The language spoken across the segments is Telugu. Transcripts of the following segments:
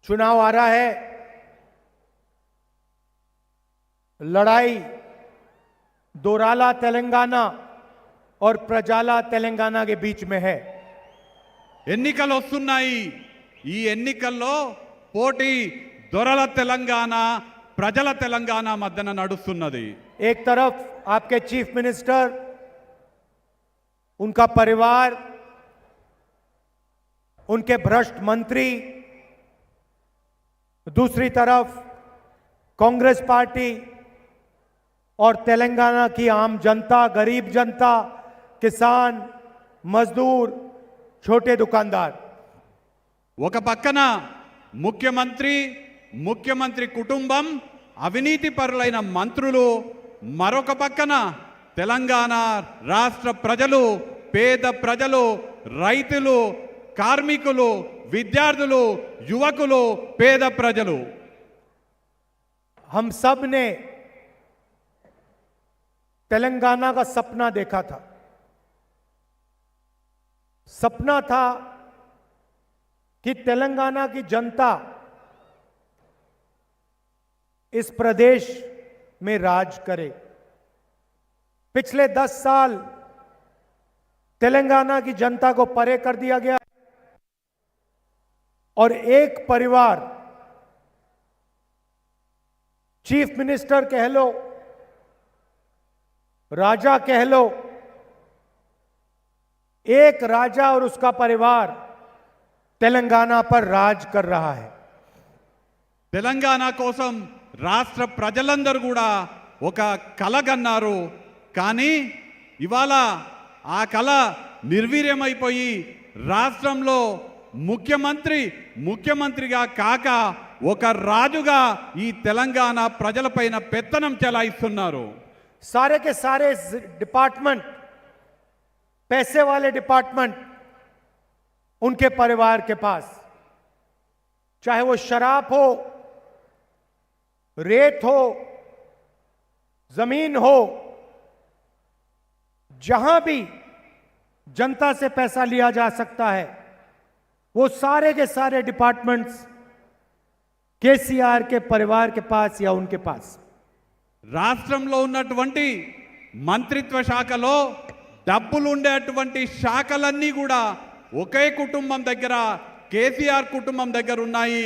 चुनाव आ रहा है, लड़ाई दोराला तेलंगाना और प्रजाला तेलंगाना के बीच में है। ఎన్నికలు వస్తున్నాయి। ఈ ఎన్నికల్లో పోటీ దొరల తెలంగాణ ప్రజల తెలంగాణ మధ్యన నడుస్తున్నది। एक तरफ आपके चीफ मिनिस्टर, उनका परिवार, उनके भ्रष्ट मंत्री, दूसरी तरफ कांग्रेस पार्टी और तेलंगाना की आम जनता, गरीब जनता, किसान, मजदूर, छोटे दुकानदार। ఒక పక్కన ముఖ్యమంత్రి కుటుంబం, అవినీతి పరులైన మంత్రులు, మరొక పక్కన తెలంగాణ రాష్ట్ర ప్రజలు, పేద ప్రజలు, రైతులు, కార్మికులు, విద్యార్థులు, యువకులు, పేద ప్రజలు। हम सब ने तेलंगाना का सपना देखा था। सपना था कि तेलंगाना की जनता इस प्रदेश में राज करे। पिछले 10 साल तेलंगाना की जनता को परे कर दिया गया और एक परिवार, चीफ मिनिस्टर कह लो, राजा कह लो, एक राजा और उसका परिवार तेलंगाना पर राज कर रहा है। తెలంగాణ కోసం రాష్ట్ర ప్రజలందరూ కూడా ఒక కల కన్నారు। కానీ ఇవాళ ఆ కల నిర్వీర్యమైపోయి రాష్ట్రంలో ముఖ్యమంత్రిగా కాక ఒక రాజుగా ఈ తెలంగాణ ప్రజలపైన పెత్తనం చెలాయిస్తున్నారు। सारे के सारे डिपार्टमेंट, पैसे वाले डिपार्टमेंट उनके परिवार के पास, चाहे वो शराब हो, रेत हो, जमीन हो, जहां भी जनता से पैसा लिया जा सकता है, वो सारे के सारे डिपार्टमेंट्स केसीआर के परिवार के पास या उनके पास। రాష్ట్రంలో ఉన్నటువంటి మంత్రిత్వ శాఖలో డబ్బులు ఉండేటువంటి శాఖలన్నీ కూడా ఒకే కుటుంబం దగ్గర, కేసీఆర్ కుటుంబం దగ్గర ఉన్నాయి।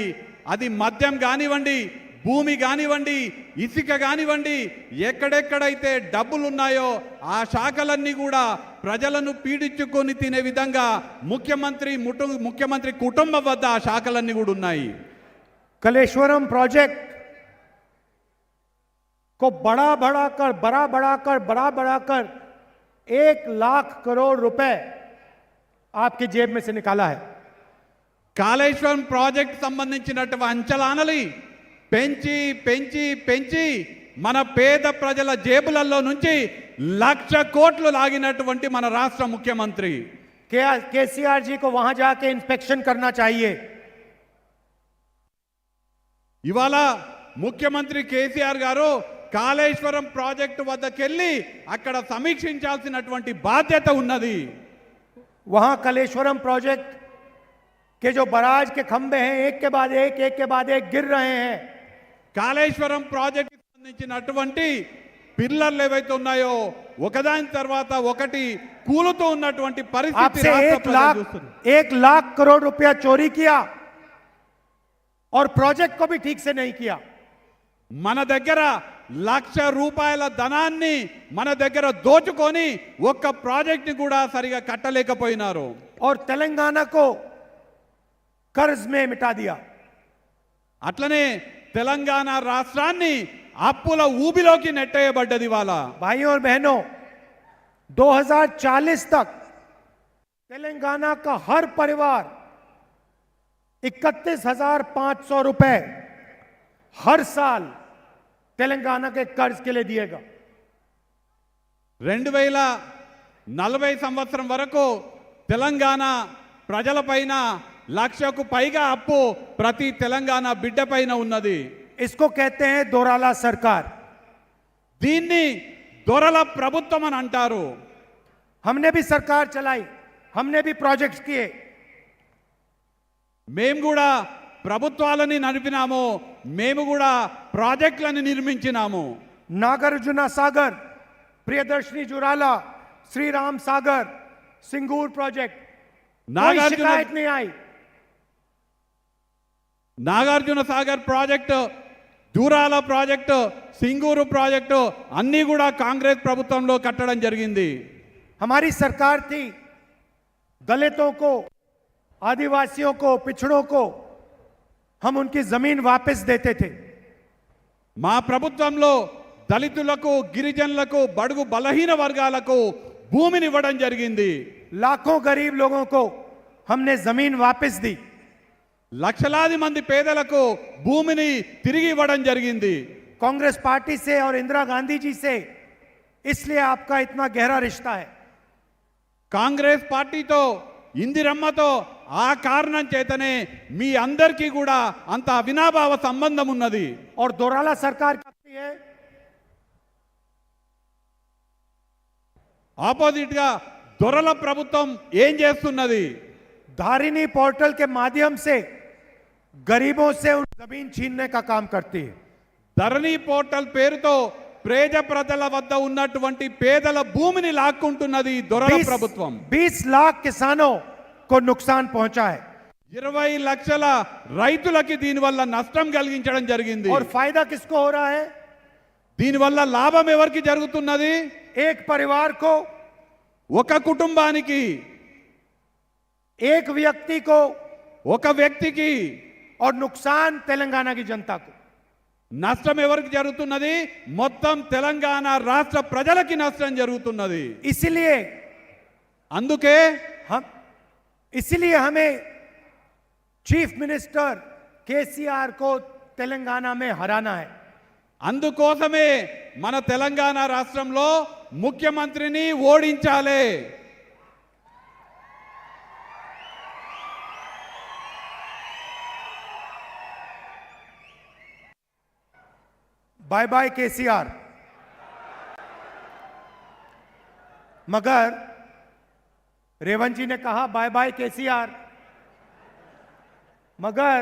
అది మద్యం కానివ్వండి, భూమి కానివ్వండి, ఇసుక కానివ్వండి, ఎక్కడెక్కడైతే డబ్బులు ఉన్నాయో ఆ శాఖలన్నీ కూడా ప్రజలను పీడించుకొని తినే విధంగా ముఖ్యమంత్రి కుటుంబం వద్ద ఆ శాఖలన్నీ కూడా ఉన్నాయి। कलेश्वरम प्रोजेक्ट को बड़ा बढ़ाकर 1 लाख करोड़ रुपए आपकी जेब में से निकाला है। కాళేశ్వరం ప్రాజెక్ట్ సంబంధించినటువంటి అంచనాలని పెంచి మన పేద ప్రజల జేబులలో నుంచి 1,00,000 కోట్లు లాగినటువంటి మన రాష్ట్ర ముఖ్యమంత్రి केसीआर जी को वहां जाके इंस्पेक्शन करना चाहिए। ఇవాళ ముఖ్యమంత్రి కేసీఆర్ గారు కాళేశ్వరం ప్రాజెక్టు వద్దకెళ్ళి అక్కడ సమీక్షించాల్సినటువంటి బాధ్యత ఉన్నది। वहां कलेश्वरम प्रोजेक्ट के जो बराज के खंभे हैं, एक के बाद एक गिर रहे हैं। కాళేశ్వరం ప్రాజెక్ట్ సంబంధించినటువంటి పిల్లర్లు ఏవైతే ఉన్నాయో ఒకదాని తర్వాత ఒకటి కూలుతూ ఉన్నటువంటి పరిస్థితి आपसे 1 लाख करोड़ रुपया चोरी किया और प्रोजेक्ट को भी ठीक से नहीं किया। మన దగ్గర 1,00,000 రూపాయల ధనాన్ని మన దగ్గర దోచుకొని ఒక్క ప్రాజెక్ట్ ని కూడా సరిగా కట్టలేకపోయినారు। और तेलंगाना को कर्ज में मिटा दिया। అట్లనే తెలంగాణ రాష్ట్రాన్ని అప్పుల ఊబిలోకి నెట్టేయబడ్డది। వాళ్ళ भाइयों और बहनों, 2040 तक तेलंगाना का हर परिवार 31,500 रुपए हर साल तेलंगाना के कर्ज के लिए दिएगा। 2040 సంవత్సరం వరకు తెలంగాణ ప్రజలపైన 1,00,000కు పైగా అప్పు ప్రతి తెలంగాణ బిడ్డపైన ఉన్నది। इसको कहते हैं दोराला सरकार। దీన్ని దొరల ప్రభుత్వం అని అంటారు। हमने भी सरकार चलाई, हमने भी प्रोजेक्ट्स किए। మేము కూడా ప్రభుత్వాలని నడిపినాము, మేము కూడా ప్రాజెక్టులను నిర్మించినాము. नागार्जुना सागर, प्रियदर्शनी जुराला, श्री राम सागर, सिंगूर प्रोजेक्ट, कोई शिकायत नहीं आई. నాగార్జున సాగర్ ప్రాజెక్టు, దూరాల ప్రాజెక్టు, సింగూరు ప్రాజెక్టు అన్నీ కూడా కాంగ్రెస్ ప్రభుత్వంలో కట్టడం జరిగింది. हमारी सरकार थी, दलितों को, आदिवासियों को, पिछड़ों को हम उनकी जमीन वापस देते थे. మా ప్రభుత్వంలో దళితులకు, గిరిజనులకు, బడుగు బలహీన వర్గాలకు భూమిని ఇవ్వడం జరిగింది. लाखों गरीब लोगों को हमने जमीन वापस दी. లక్షలాది మంది పేదలకు భూమిని తిరిగి ఇవ్వడం జరిగింది. कांग्रेस पार्टी से और इंदिरा गांधी जी से इसलिए आपका इतना गहरा रिश्ता है. కాంగ్రెస్ పార్టీతో, ఇందిరమ్మతో ఆ కారణం చేతనే మీ అందరికీ కూడా అంత అవినాభావ సంబంధం ఉన్నది. और दोराला सरकार करती है, ఆపోజిట్ గా దొరల ప్రభుత్వం ఏం చేస్తున్నది? धारिनी पोर्टल के माध्यम से गरीबों से उन जमीन छीनने का काम करती है. ధరణి పోర్టల్ పేరుతో పేద ప్రజల వద్ద ఉన్నటువంటి పేదల భూమిని లాక్కుంటున్నది దొరల ప్రభుత్వం. 20 लाख किसानों को नुकसान पहुंचा है. 20 లక్షల రైతులకి దీనివల్ల నష్టం కలిగించడం జరిగింది. और फायदा किसको हो रहा है? దీనివల్ల లాభం ఎవరికి జరుగుతున్నది? एक परिवार को, ఒక కుటుంబానికి, एक व्यक्ति को, ఒక వ్యక్తికి. और नुकसान तेलंगाना की जनता को. నష్టం ఎవరికి జరుగుతున్నది? మొత్తం తెలంగాణ రాష్ట్ర ప్రజలకి నష్టం జరుగుతున్నది. అందుకే इसीलिए हमें चीफ मिनिस्टर केसीआर को तेलंगाना में हराना है. అందుకోసమే మన తెలంగాణ రాష్ట్రంలో ముఖ్యమంత్రిని ఓడించాలి. Bye bye KCR. मगर रेवंत जी ने कहा बाय बाय केसीआर, मगर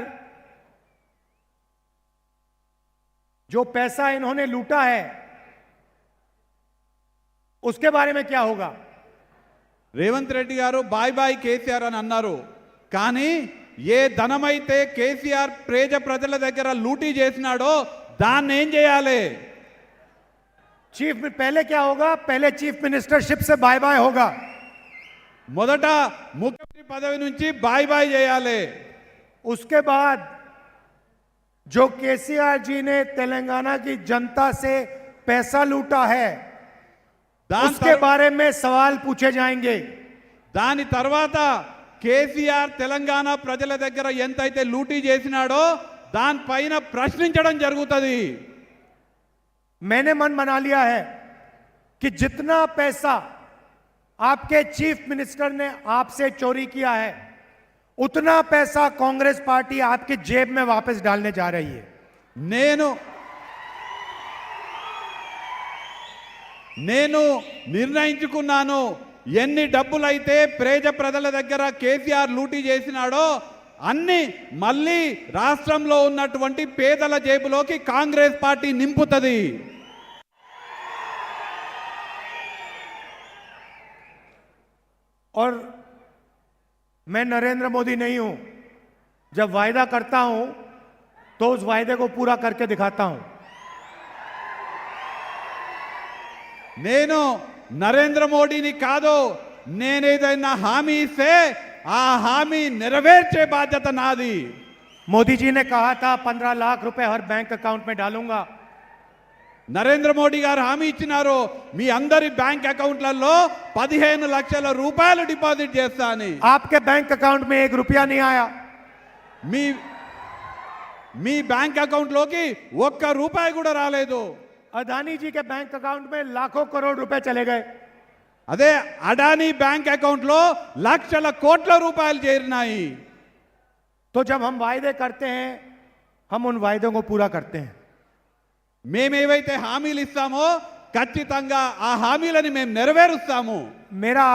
जो पैसा इन्होंने लूटा है उसके बारे में क्या होगा? రేవంత్ రెడ్డి గారు బాయ్ బాయ్ కేసీఆర్ అని అన్నారు. కానీ ఏ ధనమైతే కేసీఆర్ పేద ప్రజల దగ్గర లూటీ చేసినాడో దాన్ని ఏం చేయాలి? चीफ में पहले क्या होगा? पहले चीफ मिनिस्टरशिप से बाय बाय होगा. మొదట ముఖ్యమంత్రి పదవి నుంచి బాయ్ బాయ్ చేయాలి. उसके बाद जो केसीआर जी ने तेलंगाना की जनता से पैसा लूटा है उसके बारे में सवाल पूछे जाएंगे. దాని తర్వాత కేసీఆర్ తెలంగాణ ప్రజల దగ్గర ఎంతైతే లూటీ చేసినాడో దానిపైన ప్రశ్నించడం జరుగుతుంది. मैंने मन बना लिया है कि जितना पैसा आपके चीफ मिनिस्टर ने आपसे चोरी किया है उतना पैसा कांग्रेस पार्टी आपकी जेब में वापस डालने जा रही है. నేను నిర్ణయించుకున్నాను, ఎన్ని డబ్బులైతే పేద ప్రజల దగ్గర కేసీఆర్ లూటీ చేసినాడో అన్ని మళ్ళీ రాష్ట్రంలో ఉన్నటువంటి పేదల జేబులోకి కాంగ్రెస్ పార్టీ నింపుతుంది. और मैं नरेंद्र मोदी नहीं हूं. जब वायदा करता हूं तो उस वायदे को पूरा करके दिखाता हूं. నేను నరేంద్ర మోడీని కాదు, నేనేదైనా హామీ ఇస్తే ఆ హామీ నెరవేర్చే బాధ్యత నాది. मोदी जी ने कहा था 15 लाख रुपए हर बैंक अकाउंट में डालूंगा. నరేంద్ర మోడీ గారు హామీ ఇచ్చినారు, మీ అందరి బ్యాంక్ అకౌంట్లలో 15 లక్షల రూపాయలు డిపాజిట్ చేస్తా అని. आपके बैंक अकाउंट में 1 रुपया नहीं आया. మీ బ్యాంక్ అకౌంట్ లోకి 1 రూపాయి కూడా రాలేదు. अदानी जी के बैंक अकाउंट में लाखों करोड़ रुपए चले गए. అదే అడానీ బ్యాంక్ అకౌంట్ లో లక్షల కోట్ల రూపాయలు చేరినాయి. तो जब हम वायदे करते हैं हम उन वायदों को पूरा करते हैं. మేమేవైతే హామీలు ఇస్తామో ఖచ్చితంగా ఆ హామీలని మేము నెరవేరుస్తాము. मेरा